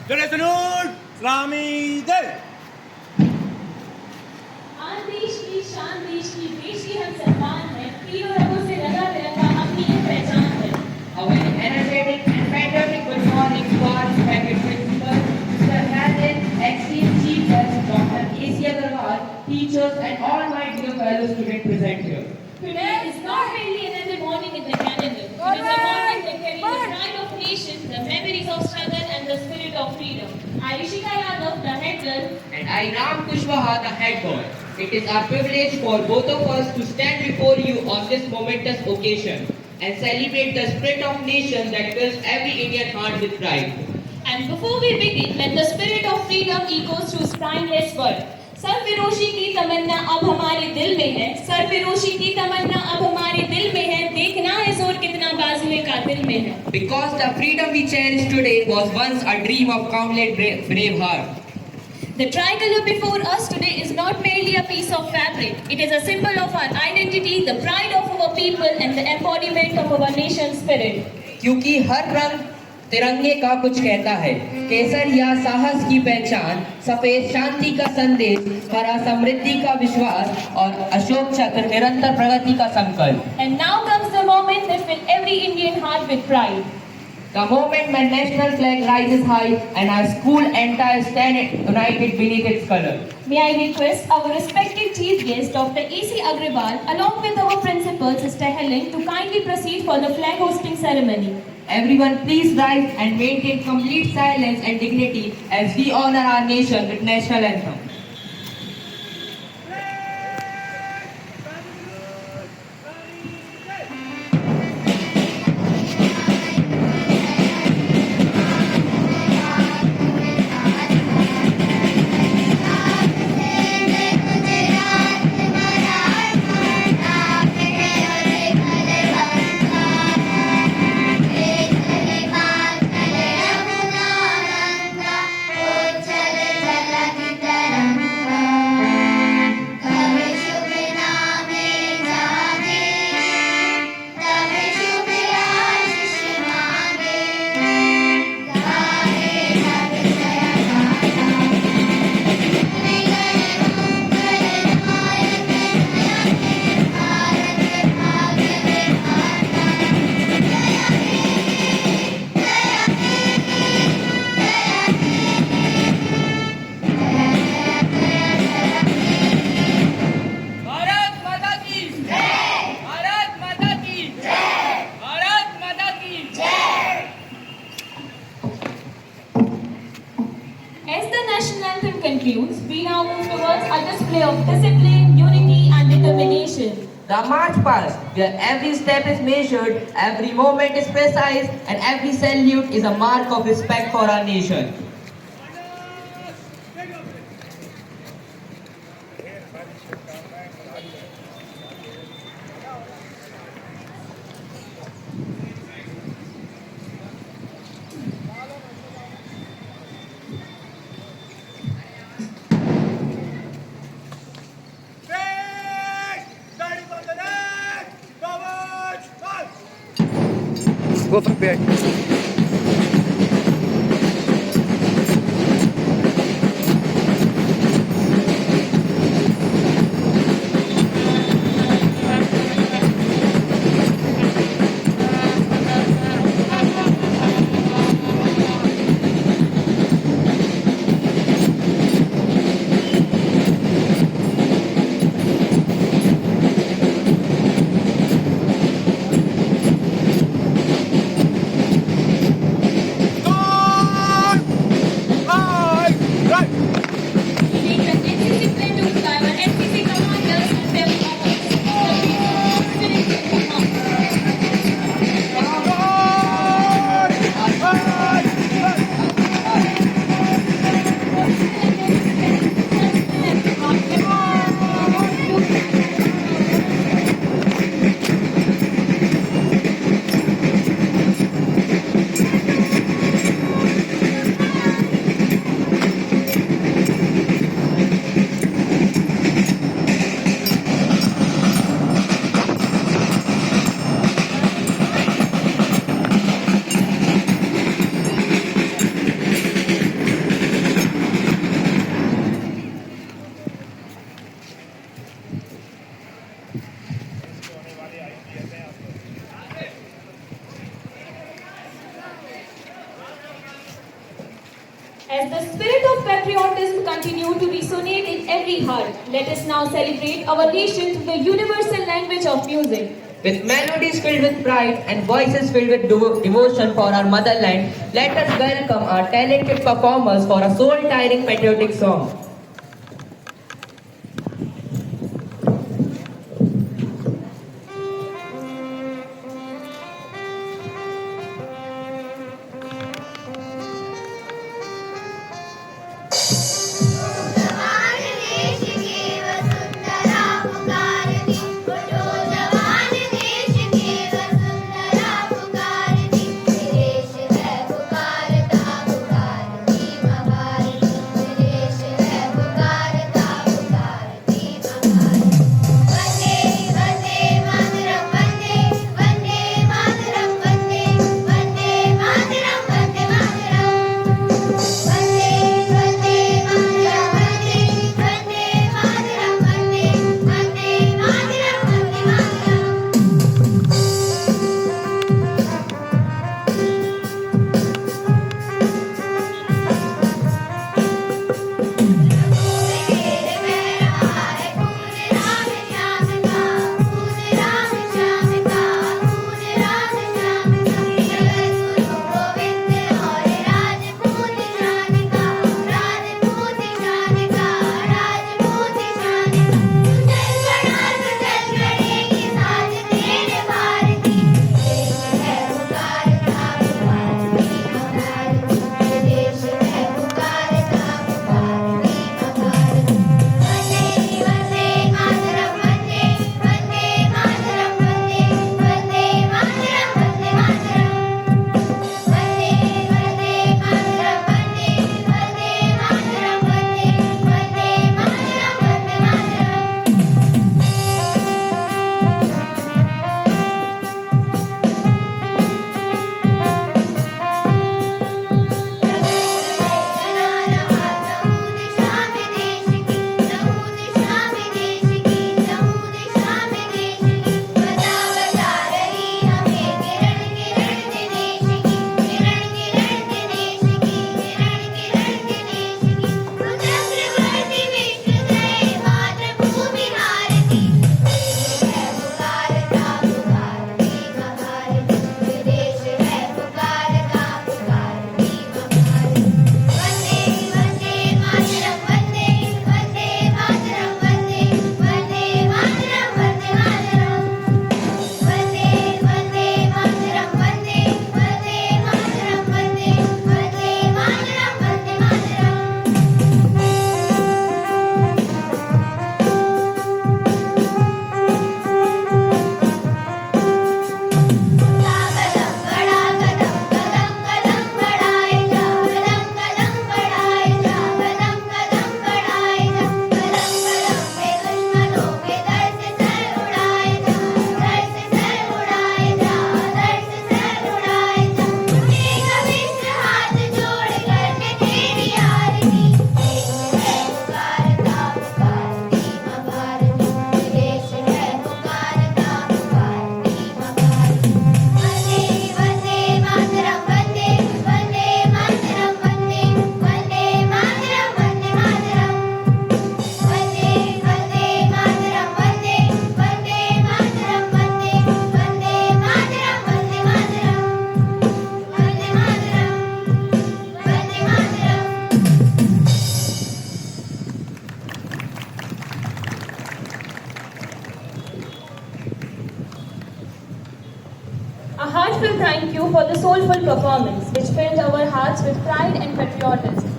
जय सनूर सलामी दे। आज देश की शान, देश की हम सम्मान है। तीनों रंगों से रंगा तिरंगा अपनी एक पहचान है। A very energetic and patriotic good morning to our respected principal, Mr. Hazin, esteemed chief guest, Dr. A.C. Agarwal, teachers and all my dear fellow students present here. Today is not merely another morning in the calendar. It is a morning that carries the pride of nations, the memories of struggle and the spirit of freedom. I, Rishika Yadav, the head girl, And I, Ram Kushwaha, the head boy. It is our privilege for both of us to stand before you on this momentous occasion and celebrate the spirit of nation that fills every Indian heart with pride. and before we begin, let the spirit of freedom echoes through spineless world. सरफिरोशी की तमन्ना अब हमारे दिल में है, सरफिरोशी की तमन्ना अब हमारे दिल में है, देखना है जोर कितना बाजुए कातिल में है. Because the freedom we cherish today was once a dream of countless brave hearts. The tricolor before us today is not merely a piece of fabric. It is a symbol of our identity, the pride of our people, and the embodiment of our nation's spirit. क्योंकि हर रंग तिरंगे का कुछ कहता है, केसर या साहस की पहचान, सफेद शांति का संदेश, हरा समृद्धि का विश्वास और अशोक चक्र निरंतर प्रगति का संकल्प. And now comes the moment that fills every Indian heart with pride. The moment when national flag rises high and our school entire stand united beneath its color. May I request our respected chief guest, Dr. A.C. Agrawal, along with our principal, Sister Helen, to kindly proceed for the flag hosting ceremony. Everyone please rise and maintain complete silence and dignity as we honor our nation with national anthem. concludes, we now move towards a display of discipline, unity and determination. The march past, where every step is measured, every moment is precise, and every salute is a mark of respect for our nation. Go from back. patriotism continue to resonate in every heart. Let us now celebrate our nation through the universal language of music. With melodies filled with pride and voices filled with devotion for our motherland, let us welcome our talented performers for a soul-tiring patriotic song. A heartfelt thank you for the soulful performance which filled our hearts with pride and patriotism.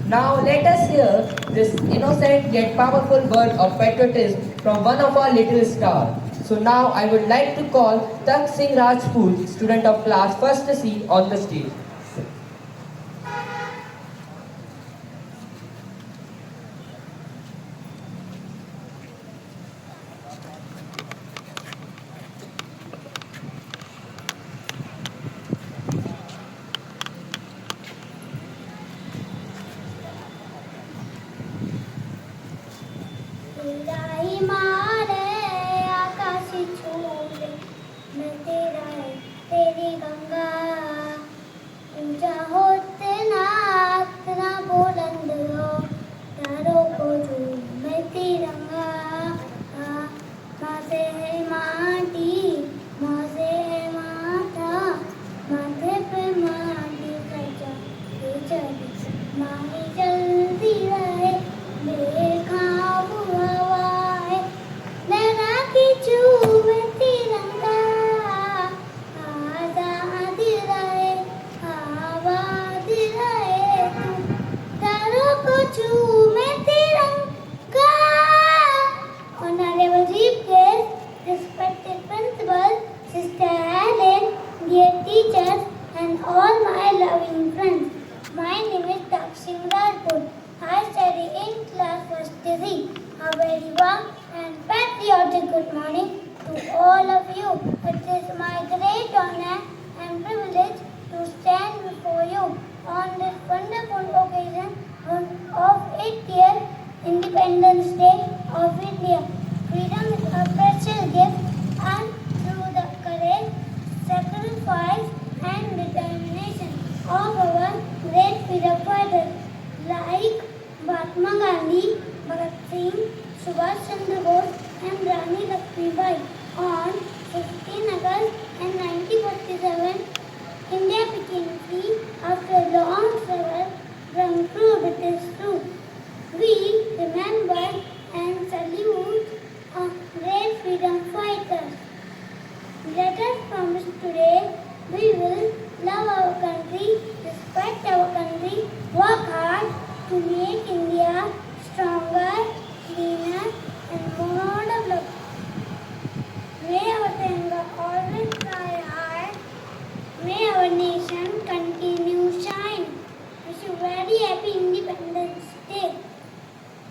Now let us hear this innocent yet powerful word of patriotism from one of our little stars. So now I would like to call Tak Singh Rajput, student of class 1st C, on the stage. very warm and patriotic good morning to all of you. It is my great honor and privilege to stand before you on this wonderful occasion of 8th year Independence Day of India. Freedom is a precious gift, and through the courage, sacrifice and determination of our great freedom fighters like Mahatma Gandhi, Bhagat Singh, Subhash Chandra Bose and Rani Lakshmibai. On 15 August 1947, India became free after long struggle from British rule. We remember and salute our great freedom fighters. Let us promise today we will love our country, respect our country, work hard to make India stronger, cleaner and more developed. May our Tiranga always fly high. May our nation continue shine. Wish you very happy Independence Day.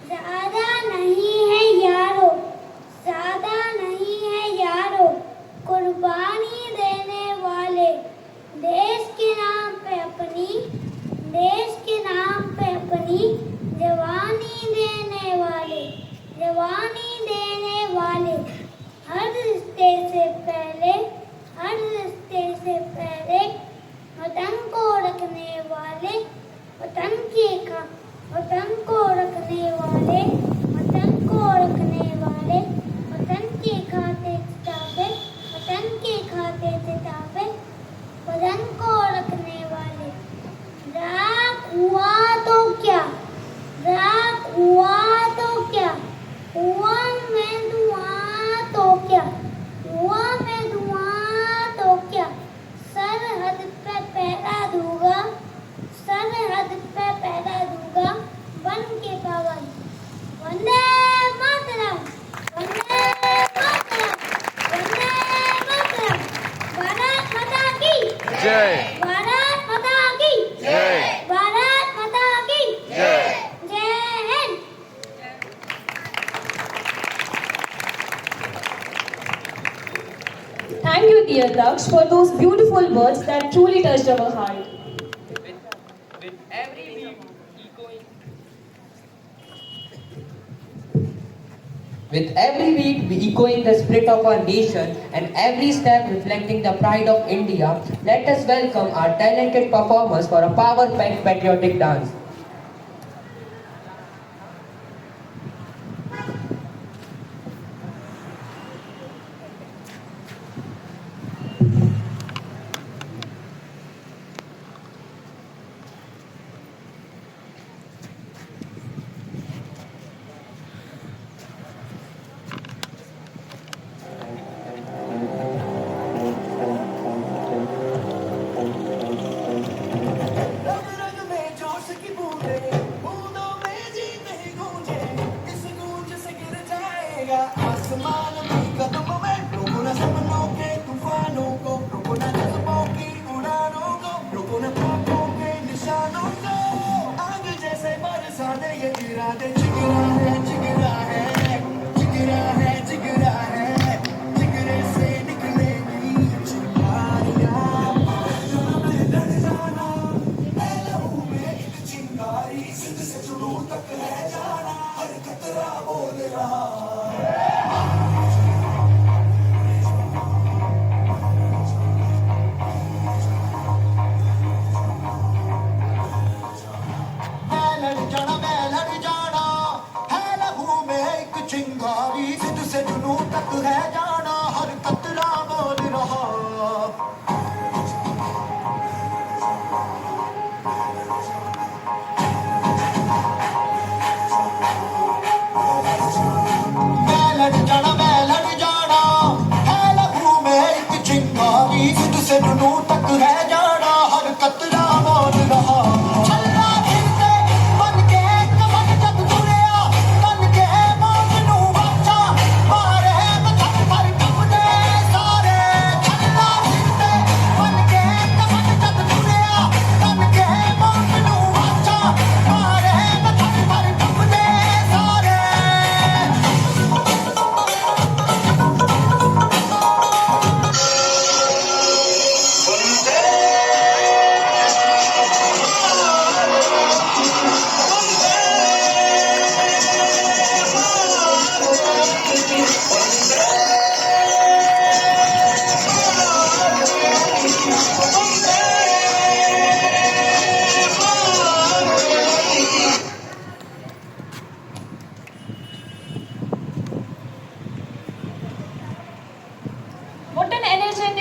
ज़्यादा नहीं है यारो, ज़्यादा नहीं है यारो, कुर्बानी देने वाले देश के नाम पे अपनी जवानी देने वाले हर रिश्ते से पहले वतन को रखने वाले वतन के खाते चिताबे वतन को रखने वाले रात हुआ तो क्या हुआ मैं धुआं तो क्या सरहद पे पहरा दूंगा बन के पावन वंदे मातरम भारत माता की जय भारत माता की जय भारत माता की जय जय Hind. Thank you, dear Daksh, for those beautiful words that truly touched our heart. With every beat we echoing the spirit of our nation and every step reflecting the pride of India, let us welcome our talented performers for a power-packed patriotic dance. रंग रंग में जोश की बूंदें, बूंदों में जीत ही गूंजे, इस गूंज से गिर जाएगा आसमान भी कदमों में। रोको न सपनों के तूफानों को, रोको न जज्बों की उड़ानों को, रोको न ख्वाबों के निशानों को। आग जैसे बरसाने ये जिगरा है, जिगरे से निकलेगी चिंगारियां। डर जाना है लहू में एक चिंगारी, सिर से जुनून तक है जाना, हर खतरा बोल रहा। मैं लड़ जाना है लहू में एक चिंगारी, सिर से जुनून तक है जाना, हर खतरा बोल रहा।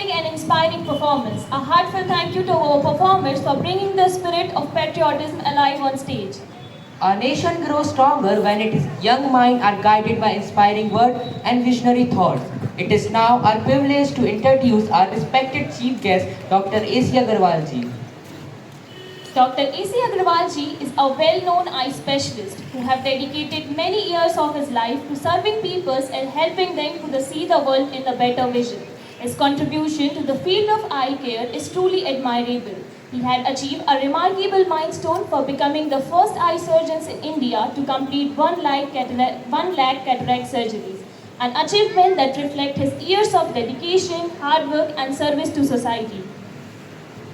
outstanding and inspiring performance. A heartfelt thank you to our performers for bringing the spirit of patriotism alive on stage. Our nation grows stronger when its young minds are guided by inspiring words and visionary thoughts. It is now our privilege to introduce our respected chief guest, Dr. A.C. Agarwal ji. Dr. A.C. Agarwal ji is a well-known eye specialist who have dedicated many years of his life to serving people and helping them to see the world in a better vision. His contribution to the field of eye care is truly admirable. He had achieved a remarkable milestone for becoming the first eye surgeons in India to complete 1 lakh cataract surgeries, an achievement that reflects his years of dedication, hard work and service to society.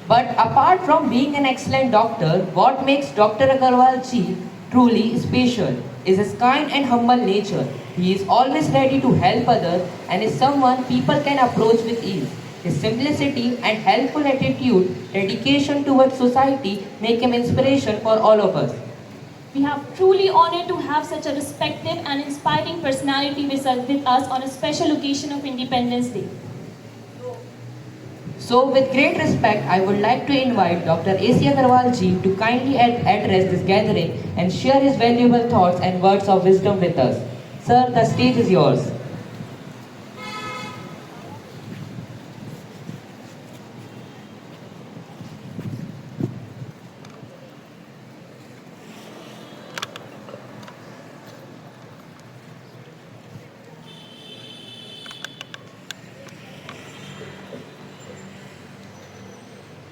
But apart from being an excellent doctor, what makes Dr. Agarwal ji truly special is his kind and humble nature. He is always ready to help others and is someone people can approach with ease. His simplicity and helpful attitude, dedication towards society make him inspiration for all of us. We are truly honored to have such a respected and inspiring personality with us on a special occasion of Independence Day. So with great respect, I would like to invite Dr. A.C. Agarwal ji to kindly address this gathering and share his valuable thoughts and words of wisdom with us. Sir, the stage is yours.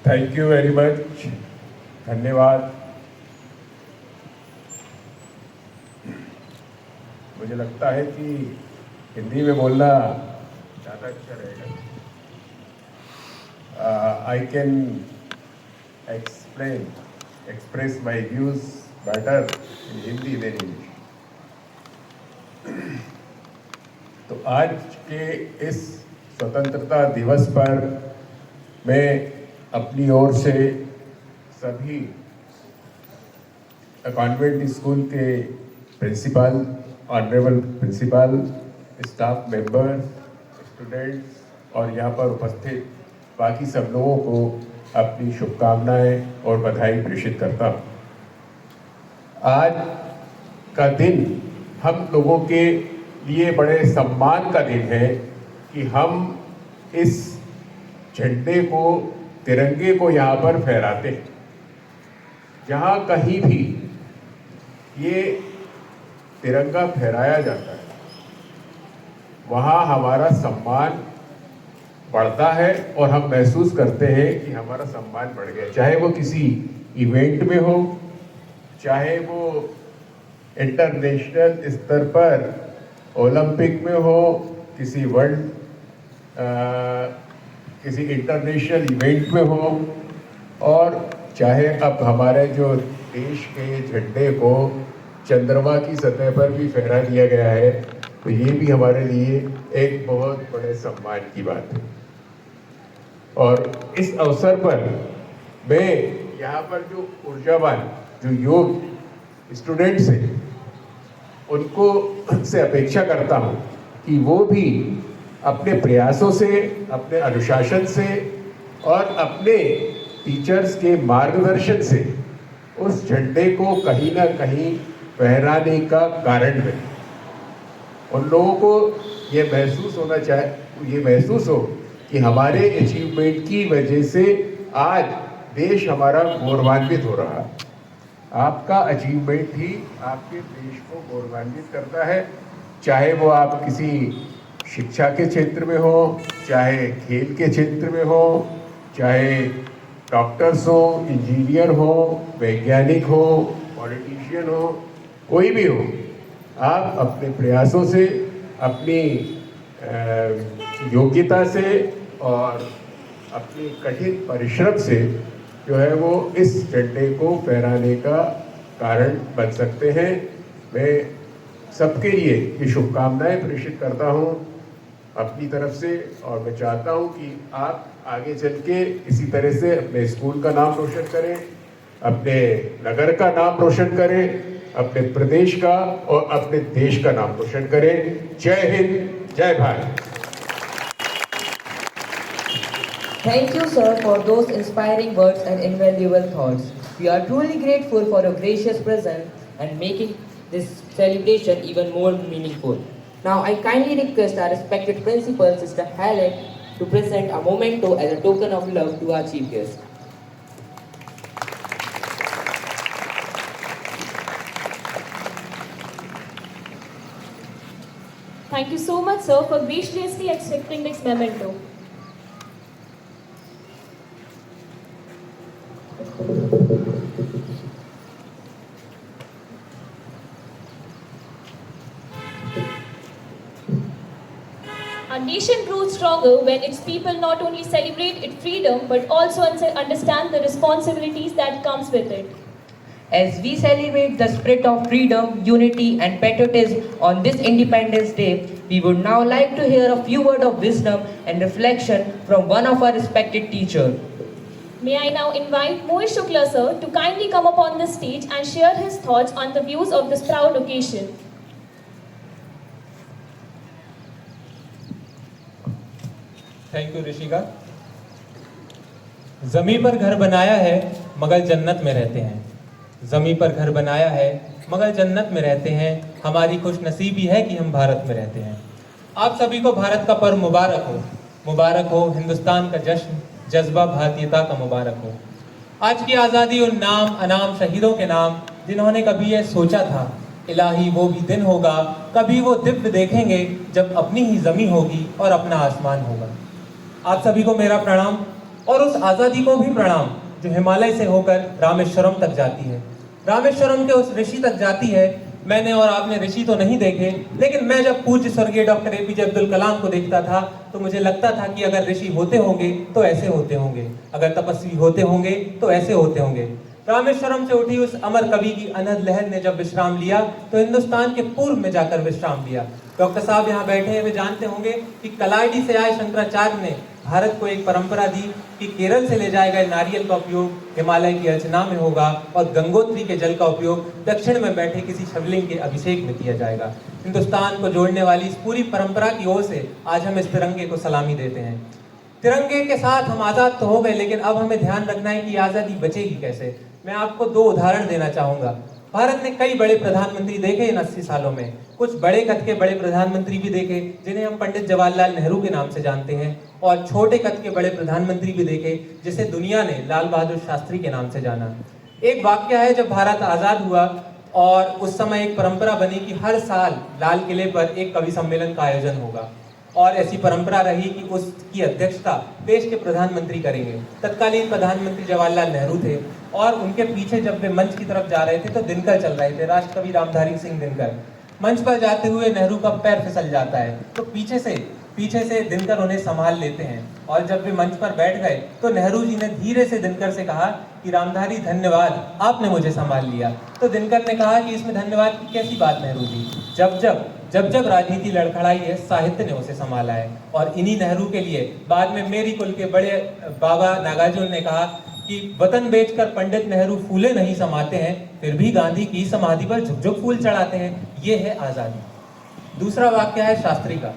Thank you very much, धन्यवाद। मुझे लगता है कि हिंदी में बोलना ज़्यादा अच्छा रहेगा। I can express my views better in Hindi than English. तो आज के इस स्वतंत्रता दिवस पर मैं अपनी ओर से सभी कॉन्वेंट स्कूल के principal, honourable principal, staff member, students और यहाँ पर उपस्थित बाकी सब लोगों को अपनी शुभकामनाएं और बधाई प्रेषित करता हूँ। आज का दिन हम लोगों के लिए बड़े सम्मान का दिन है कि हम इस झंडे को, तिरंगे को यहाँ पर फहराते हैं। जहाँ कहीं भी ये तिरंगा फहराया जाता है वहाँ हमारा सम्मान बढ़ता है और हम महसूस करते हैं कि हमारा सम्मान बढ़ गया। चाहे वो किसी इवेंट में हो, चाहे वो इंटरनेशनल स्तर पर ओलंपिक में हो, किसी किसी इंटरनेशनल इवेंट में हो, और चाहे अब हमारे जो देश के झंडे को चंद्रमा की सतह पर भी फहरा दिया गया है, तो ये भी हमारे लिए एक बहुत बड़े सम्मान की बात है। और इस अवसर पर मैं यहाँ पर जो ऊर्जावान, जो योग स्टूडेंट्स हैं, उनको से अपेक्षा करता हूँ कि वो भी अपने प्रयासों से, अपने अनुशासन से और अपने टीचर्स के मार्गदर्शन से उस झंडे को कहीं ना कहीं फहराने का कारण बने। उन लोगों को ये महसूस हो कि हमारे अचीवमेंट की वजह से आज देश हमारा गौरवान्वित हो रहा है। आपका अचीवमेंट ही आपके देश को गौरवान्वित करता है, चाहे वो आप किसी शिक्षा के क्षेत्र में हो, चाहे खेल के क्षेत्र में हो, चाहे डॉक्टर्स हो, इंजीनियर हो, वैज्ञानिक हो, पॉलिटिशियन हो, कोई भी हो। आप अपने प्रयासों से, अपनी योग्यता से और अपनी कठिन परिश्रम से जो है वो इस झंडे को फहराने का कारण बन सकते हैं। मैं सबके लिए ये शुभकामनाएं प्रेषित करता हूं अपनी तरफ से, और मैं चाहता हूं कि आप आगे चल के इसी तरह से अपने स्कूल का नाम रोशन करें, अपने नगर का नाम रोशन करें, अपने प्रदेश का और अपने देश का नाम रोशन करें। जय हिंद, जय Bharat. Thank you, sir, for those inspiring words and invaluable thoughts. We are truly grateful for your gracious presence and making this celebration even more meaningful. Now, I kindly request our respected principal, Sister Helen, to present a memento as a token of love to our chief guest. Thank you so much, sir, for graciously accepting this memento. Our nation grows stronger when its people not only celebrate its freedom but also understand the responsibilities that comes with it. As we celebrate the spirit of freedom, unity, and patriotism on this Independence Day, we would now like to hear a few words of wisdom and reflection from one of our respected teachers. May I now invite Mohit Shukla sir to kindly come upon the stage and share his thoughts on the views of this proud occasion. Thank you Rishika. जमी पर घर बनाया है मगर जन्नत में रहते हैं, जमी पर घर बनाया है मगर जन्नत में रहते हैं। हमारी खुशनसीबी है कि हम भारत में रहते हैं। आप सभी को भारत का पर्व मुबारक हो, मुबारक हो हिंदुस्तान का जश्न, जज्बा भारतीयता का मुबारक हो। आज की आज़ादी उन नाम अनाम शहीदों के नाम जिन्होंने कभी ये सोचा था इलाही वो भी दिन होगा, कभी वो दिव्य देखेंगे जब अपनी ही जमी होगी और अपना आसमान होगा। आप सभी को मेरा प्रणाम और उस आज़ादी को भी प्रणाम जो हिमालय से होकर रामेश्वरम तक जाती है, रामेश्वरम के उस ऋषि तक जाती है। मैंने और आपने ऋषि तो नहीं देखे, लेकिन मैं जब पूज्य स्वर्गीय डॉक्टर एपीजे अब्दुल कलाम को देखता था तो मुझे लगता था कि अगर ऋषि होते होंगे तो ऐसे होते होंगे, अगर तपस्वी होते होंगे तो ऐसे होते होंगे। रामेश्वरम से उठी उस अमर कवि की अनहद लहर ने जब विश्राम लिया तो हिंदुस्तान के पूर्व में जाकर विश्राम लिया। डॉक्टर साहब यहाँ बैठे हैं, वे जानते होंगे कि कलाइडी से आए शंकराचार्य ने भारत को एक परंपरा दी कि केरल से ले जाए गए नारियल का उपयोग हिमालय की अर्चना में होगा और गंगोत्री के जल का उपयोग दक्षिण में बैठे किसी शिवलिंग के अभिषेक में किया जाएगा। हिंदुस्तान को जोड़ने वाली इस पूरी परंपरा की ओर से आज हम इस तिरंगे को सलामी देते हैं। तिरंगे के साथ हम आज़ाद तो हो गए, लेकिन अब हमें ध्यान रखना है कि आज़ादी बचेगी कैसे। मैं आपको दो उदाहरण देना चाहूँगा। भारत ने कई बड़े प्रधानमंत्री देखे इन 80 सालों में, कुछ बड़े कद के बड़े प्रधानमंत्री भी देखे जिन्हें हम पंडित जवाहरलाल नेहरू के नाम से जानते हैं, और छोटे कद के बड़े प्रधानमंत्री भी देखे जिसे दुनिया ने लाल बहादुर शास्त्री के नाम से जाना। एक वाक्य है, जब भारत आज़ाद हुआ और उस समय एक परंपरा बनी कि हर साल लाल किले पर एक कवि सम्मेलन का आयोजन होगा, और ऐसी परंपरा रही कि उसकी अध्यक्षता देश के प्रधानमंत्री करेंगे। तत्कालीन प्रधानमंत्री जवाहरलाल नेहरू थे और उनके पीछे जब वे मंच की तरफ जा रहे थे तो दिनकर चल रहे थे, राष्ट्रकवि रामधारी सिंह दिनकर। मंच पर जाते हुए नेहरू का पैर फिसल जाता है तो पीछे से दिनकर उन्हें संभाल लेते हैं, और जब वे मंच पर बैठ गए तो नेहरू जी ने धीरे से दिनकर से कहा कि रामधारी धन्यवाद, आपने मुझे संभाल लिया। तो दिनकर ने कहा कि इसमें धन्यवाद की कैसी बात नेहरू जी, जब जब राजनीति लड़खड़ाई है साहित्य ने उसे संभाला है। और इन्हीं नेहरू के लिए बाद में मेरी कुल के बड़े बाबा नागार्जुन ने कहा कि वतन बेचकर पंडित नेहरू फूले नहीं समाते हैं, फिर भी गांधी की समाधि पर झुक झुक फूल चढ़ाते हैं। ये है आज़ादी। दूसरा वाक्य है शास्त्री का।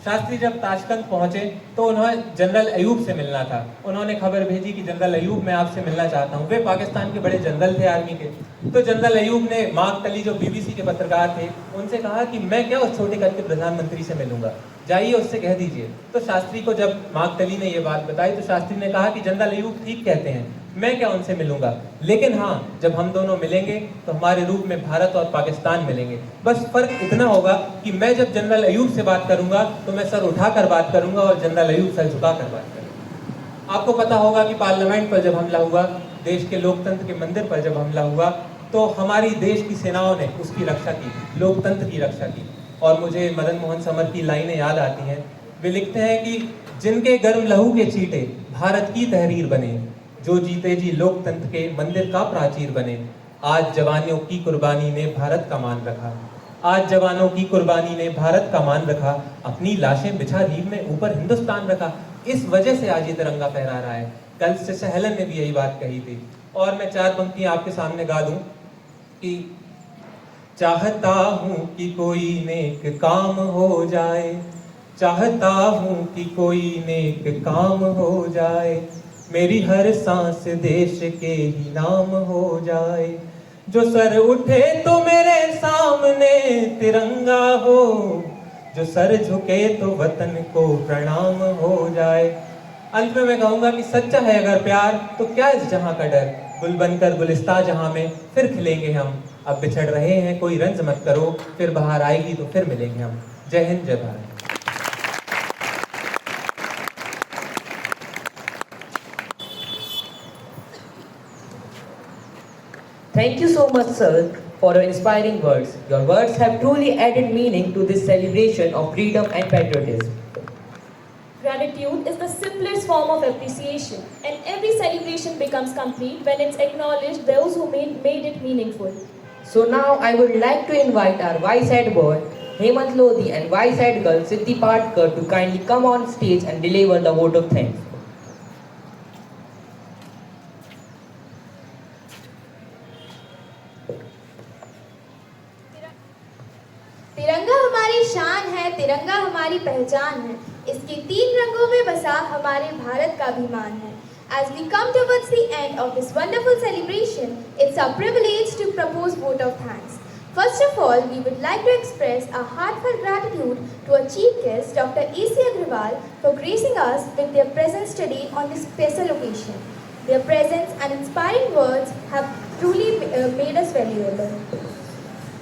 शास्त्री जब ताशकंद पहुंचे तो उन्हें जनरल अयूब से मिलना था। उन्होंने खबर भेजी कि जनरल अयूब मैं आपसे मिलना चाहता हूं। वे पाकिस्तान के बड़े जनरल थे आर्मी के। तो जनरल अयूब ने मार्क टली जो बीबीसी के पत्रकार थे उनसे कहा कि मैं क्या उस छोटे कद के प्रधानमंत्री से मिलूंगा, जाइए उससे कह दीजिए। तो शास्त्री को जब मार्क टली ने ये बात बताई तो शास्त्री ने कहा कि जनरल अयूब ठीक कहते हैं, मैं क्या उनसे मिलूंगा, लेकिन हाँ जब हम दोनों मिलेंगे तो हमारे रूप में भारत और पाकिस्तान मिलेंगे। बस फर्क इतना होगा कि मैं जब जनरल अयूब से बात करूंगा तो मैं सर उठाकर बात करूंगा और जनरल अयूब सर झुकाकर बात करेंगे। आपको पता होगा कि पार्लियामेंट पर जब हमला हुआ, देश के लोकतंत्र के मंदिर पर जब हमला हुआ तो हमारी देश की सेनाओं ने उसकी रक्षा की, लोकतंत्र की रक्षा की। और मुझे मदन मोहन समर की लाइनें याद आती हैं। वे लिखते हैं कि जिनके गर्म लहू के छींटे भारत की तहरीर बने, जो जीते जी लोकतंत्र के मंदिर का प्राचीर बने। आज जवानों की कुर्बानी ने भारत का मान रखा, आज जवानों की कुर्बानी ने भारत का मान रखा, अपनी लाशें बिछा रीढ़ में ऊपर हिंदुस्तान रखा। इस वजह से आज ये तिरंगा फहरा रहा है। कल से हेलन ने भी यही बात कही थी। और मैं 4 पंक्तियां आपके सामने गा दूं कि चाहता हूं कि कोई नेक काम हो जाए, चाहता हूँ कि कोई नेक काम हो जाए, मेरी हर सांस देश के ही नाम हो जाए। जो सर उठे तो मेरे सामने तिरंगा हो, जो सर झुके तो वतन को प्रणाम हो जाए। अंत में मैं कहूँगा कि सच्चा है अगर प्यार तो क्या इस जहाँ का डर, गुल बनकर गुलिस्ता जहाँ में फिर खिलेंगे हम। अब बिछड़ रहे हैं कोई रंज मत करो, फिर बाहर आएगी तो फिर मिलेंगे हम। जय हिंद जय Bharat. Thank you so much, sir, for your inspiring words. Your words have truly added meaning to this celebration of freedom and patriotism. Gratitude is the simplest form of appreciation, and every celebration becomes complete when it's acknowledged those who made it meaningful. So now I would like to invite our Vice Head boy, Hemant Lodhi, and Vice Head girl, Siddhi Patkar, to kindly come on stage and deliver the vote of thanks. तिरंगा हमारी शान है, तिरंगा हमारी पहचान है, इसके 3 रंगों में बसा हमारे भारत का अभिमान है। As we come towards the end of this wonderful celebration, it's our privilege to propose vote of thanks. First of all, we would like to express our heartfelt gratitude to our chief guest, Dr. A.C. Agrawal, for gracing us with their presence today on this special occasion. Their presence and inspiring words have truly made us valuable.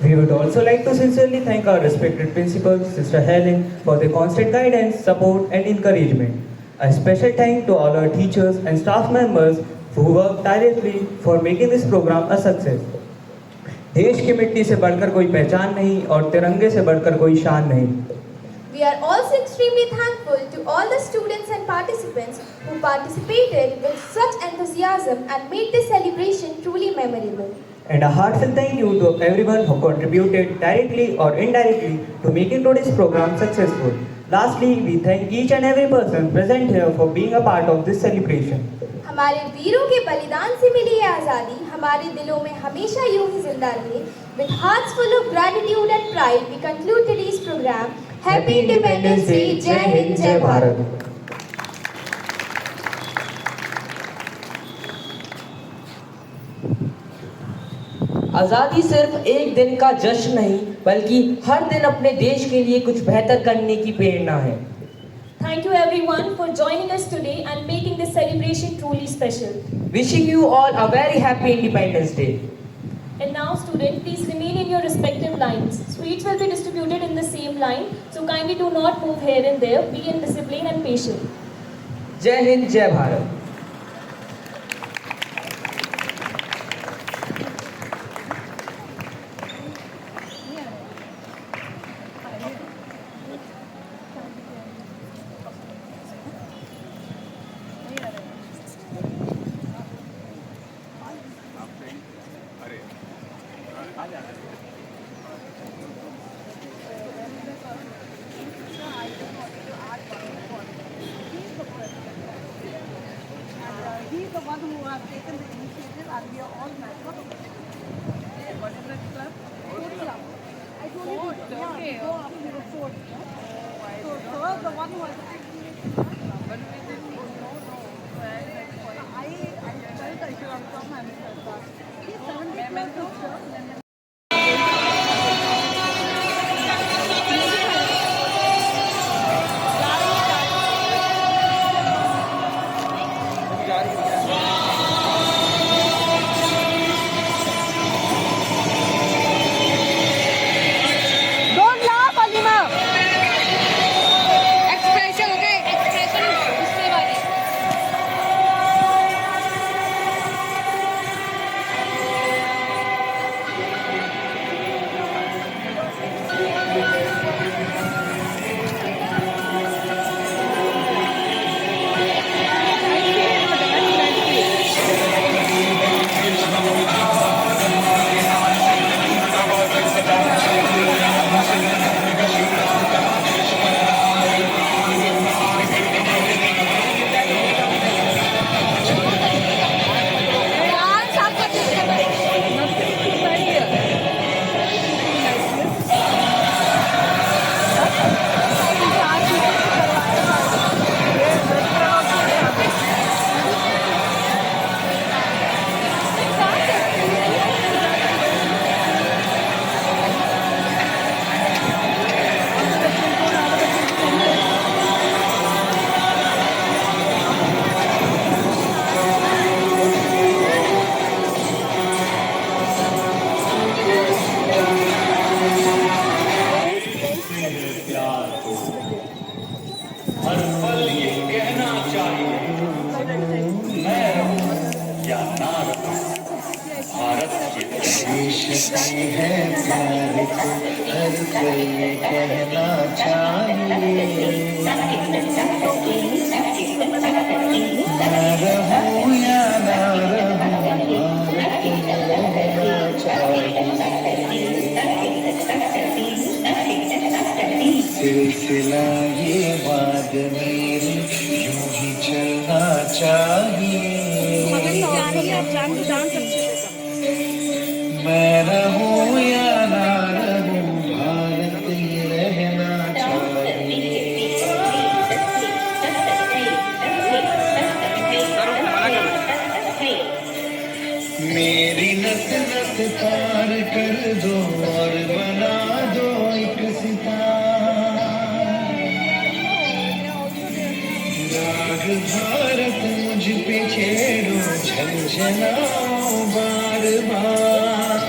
We would also like to sincerely thank our respected principal, Sister Helen, for their constant guidance, support and encouragement. A special thank to all our teachers and staff members who worked tirelessly for making this program a success. देश की मिट्टी से बढ़कर कोई पहचान नहीं और तिरंगे से बढ़कर कोई शान नहीं। We are also extremely thankful to all the students and participants who participated with such enthusiasm and made this celebration truly memorable. And a heartfelt thank you to everyone who contributed directly or indirectly to making today's program successful. Lastly, we thank each and every person present here for being a part of this celebration. हमारे वीरों के बलिदान से मिली ये आज़ादी हमारे दिलों में हमेशा यूं ही जिंदा रहे। With hearts full of gratitude and pride, we conclude today's program. Happy Independence Day! Jai Hind, Jai Bharat! आज़ादी सिर्फ एक दिन का जश्न नहीं, बल्कि हर दिन अपने देश के लिए कुछ बेहतर करने की प्रेरणा है। Thank you everyone for joining us today and making this celebration truly special. Wishing you all a very happy Independence Day. And now students, please remain in your respective lines. Sweets will be distributed in the same line, so kindly do not move here and there. Be in discipline and patient. जय हिंद जय Bharat. He's the one who has taken the initiative and we are all members of it. Whatever club? Fourth club. I told you to go up to the fourth. So sir, the one who has taken the I felt I should have come and said that. He's 70 plus. हर कोई कहना चाहिए। मैं रहूं या ना रहूं, भारत में रहना चाहिए। सिलसिला ये बात मेरी यूं ही चलना चाहिए। मैं रहूं या ना रहूं, भारत में रहना चाहिए। मेरी नस नस पार कर दो और बना दो एक सितारा। राग भारत मुझ पे छेड़ो, झंझनाओ बार बार।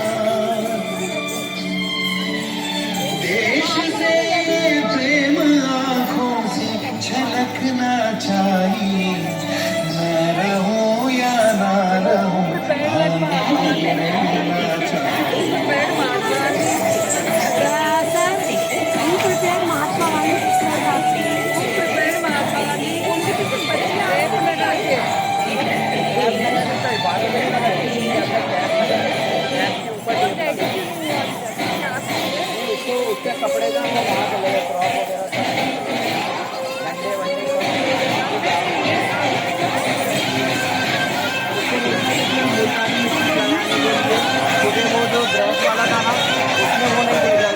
देश से प्रेम आँखों से झलकना चाहिए। मैं रहूं या ना रहूं, भारत में रहना चाहिए। कपड़े का वो जो ड्रेस वाला था ना, उसमें वो नहीं दे रहा।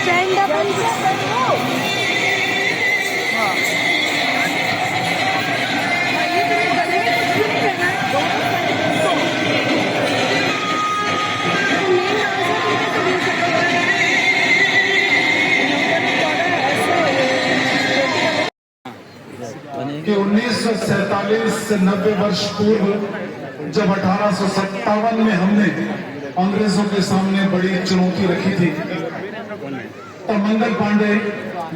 Stand up and कि 1947 से 90 वर्ष पूर्व जब 1857 में हमने अंग्रेजों के सामने बड़ी चुनौती रखी थी, तब मंगल पांडे,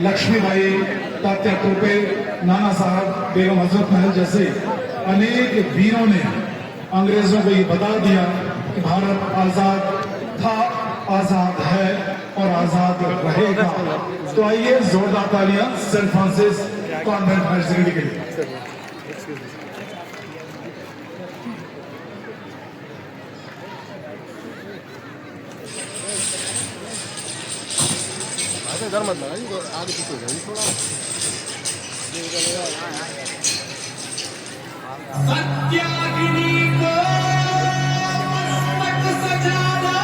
लक्ष्मीबाई, तात्या टोपे, नाना साहब, बेगम हजरत महल जैसे अनेक वीरों ने अंग्रेजों को ये बता दिया कि भारत आजाद था, आजाद है और आजाद रहेगा। तो आइए जोरदार तालियां Saint Francis convent higher secondary के लिए। इधर मत लगा, आगे पीछे हो जाएगी थोड़ा। सत्याग्नि को मस्तक सजा दो,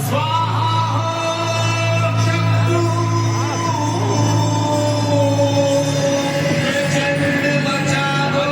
स्वाहा हो शत्रु, प्रचंड बचा दो।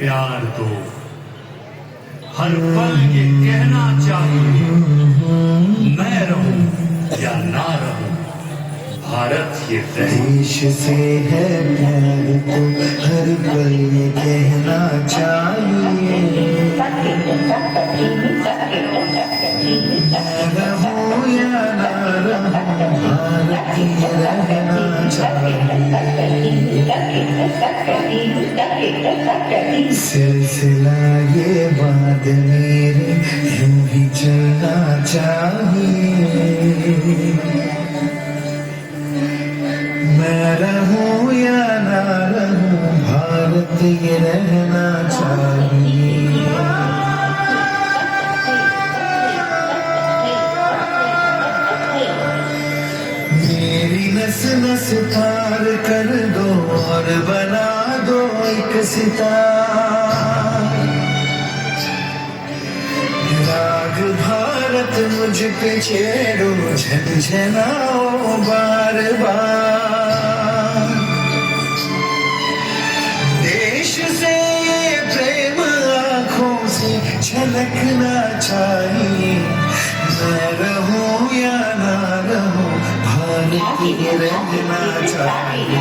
प्यार दो। हर पल ये कहना चाहिए, मैं रहूं या ना रहूं, भारत ये देश से है प्यार तो हर पल ये कहना चाहिए, रहूं या ना रहूं, भारत ये रहना चाहिए। सिलसिला ये बात मेरी यूं ही चलना चाहिए, मैं रहूं या ना रहूं, भारत ये रहना चाहिए। मेरी नस नस पार कर दो और बना दो एक सितार, राग भारत मुझ पे छेड़ो, झनझनाओ बार बार। देश से ये प्रेम आँखों से झलकना चाहिए, मैं रहूं या ना रहूं, भारत ये रहना चाहिए।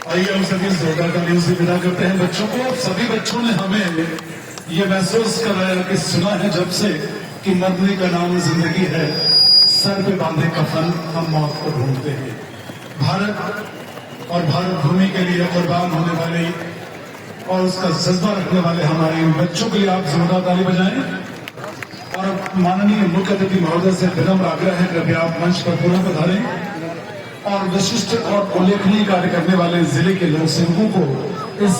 आइए हम सभी जोरदार तालियों से विदा करते हैं बच्चों को। अब सभी बच्चों ने हमें ये महसूस कराया कि सुना है जब से कि मरने का नाम जिंदगी है, सर पे बांधे कफन हम मौत को ढूंढते हैं। भारत और भारत भूमि के लिए कुर्बान होने वाले और उसका जज्बा रखने वाले हमारे इन बच्चों के लिए आप जोरदार ताली बजाएं। और माननीय मुख्य अतिथि महोदय से विनम्र आग्रह है कृपया आप मंच पर पुनः पधारें और विशिष्ट और उल्लेखनीय कार्य करने वाले जिले के लोक सेवकों को इस